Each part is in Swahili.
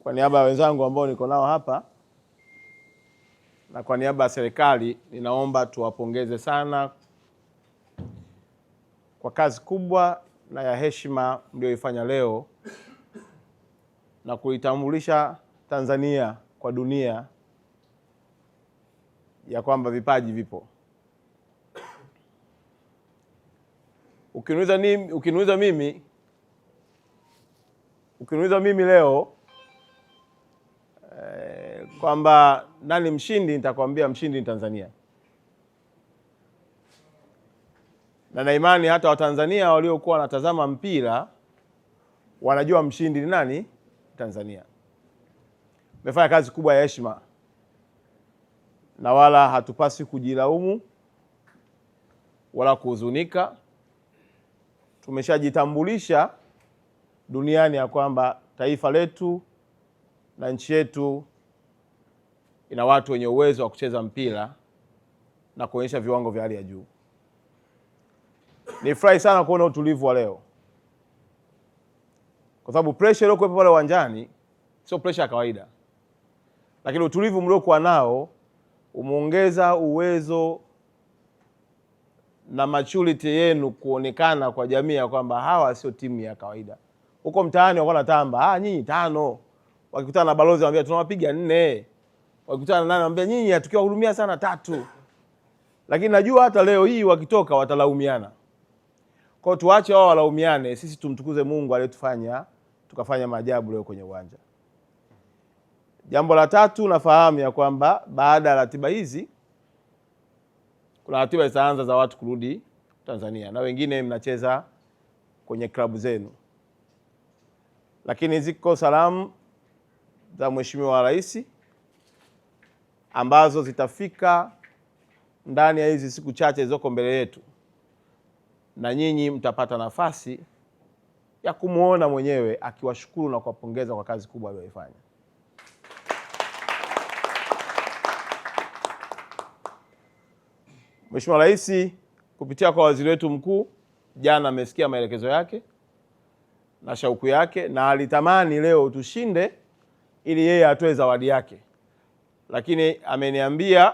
Kwa niaba ya wenzangu ambao niko nao hapa na kwa niaba ya serikali, ninaomba tuwapongeze sana kwa kazi kubwa na ya heshima mlioifanya leo na kuitambulisha Tanzania kwa dunia ya kwamba vipaji vipo. Ukiniuliza mimi leo kwamba nani mshindi, nitakwambia mshindi ni Tanzania. Na imani hata Watanzania waliokuwa wanatazama mpira wanajua mshindi ni nani? Tanzania. Mmefanya kazi kubwa ya heshima na wala hatupasi kujilaumu wala kuhuzunika. Tumeshajitambulisha duniani ya kwamba taifa letu na nchi yetu ina watu wenye uwezo wa kucheza mpira na kuonyesha viwango vya hali ya juu. Nifurahi sana kuona utulivu wa leo, kwa sababu pressure iliyokuwa pale uwanjani sio pressure ya kawaida, lakini utulivu mliokuwa nao umeongeza uwezo na maturity yenu kuonekana kwa jamii ya kwamba hawa sio timu ya kawaida. Huko mtaani wako natamba, nyinyi 5. Wakikutana na balozi wanambia tunawapiga 4. Wakikutana na nani wanambia nyinyi hatukiwahurumia sana 3. Lakini najua hata leo hii wakitoka watalaumiana. Kwa hiyo tuache wao walaumiane, sisi tumtukuze Mungu aliyetufanya tukafanya maajabu leo kwenye uwanja. Jambo la tatu, nafahamu ya kwamba baada ya ratiba hizi kuna ratiba zitaanza za watu kurudi Tanzania na wengine mnacheza kwenye klabu zenu. Lakini ziko salamu za Mheshimiwa Rais ambazo zitafika ndani ya hizi siku chache zilizoko mbele yetu, na nyinyi mtapata nafasi ya kumuona mwenyewe akiwashukuru na kuwapongeza kwa kazi kubwa aliyoifanya. Mheshimiwa Rais kupitia kwa waziri wetu mkuu jana amesikia maelekezo yake na shauku yake, na alitamani leo tushinde ili yeye atoe zawadi yake, lakini ameniambia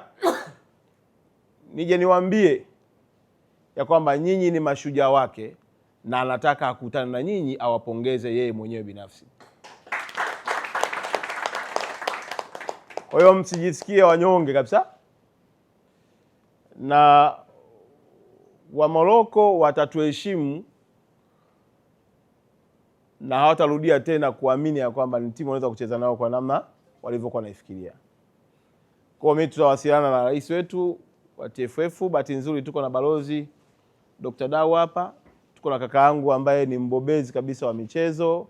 nije niwaambie ya kwamba nyinyi ni mashujaa wake na anataka akutane na nyinyi awapongeze yeye mwenyewe binafsi. Kwa hiyo msijisikie wanyonge kabisa, na wa Morocco watatuheshimu na hawatarudia tena kuamini ya kwamba ni timu wanaweza kucheza nao kwa namna walivyokuwa naifikiria. Kwa mimi tutawasiliana na rais wetu wa TFF. Bahati nzuri tuko na balozi Dr. Dau hapa, tuko na kakaangu ambaye ni mbobezi kabisa wa michezo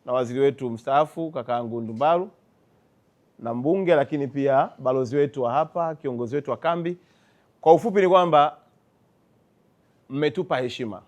na waziri wetu mstaafu kakaangu Ndumbaru na mbunge, lakini pia balozi wetu wa hapa, kiongozi wetu wa kambi. Kwa ufupi ni kwamba mmetupa heshima.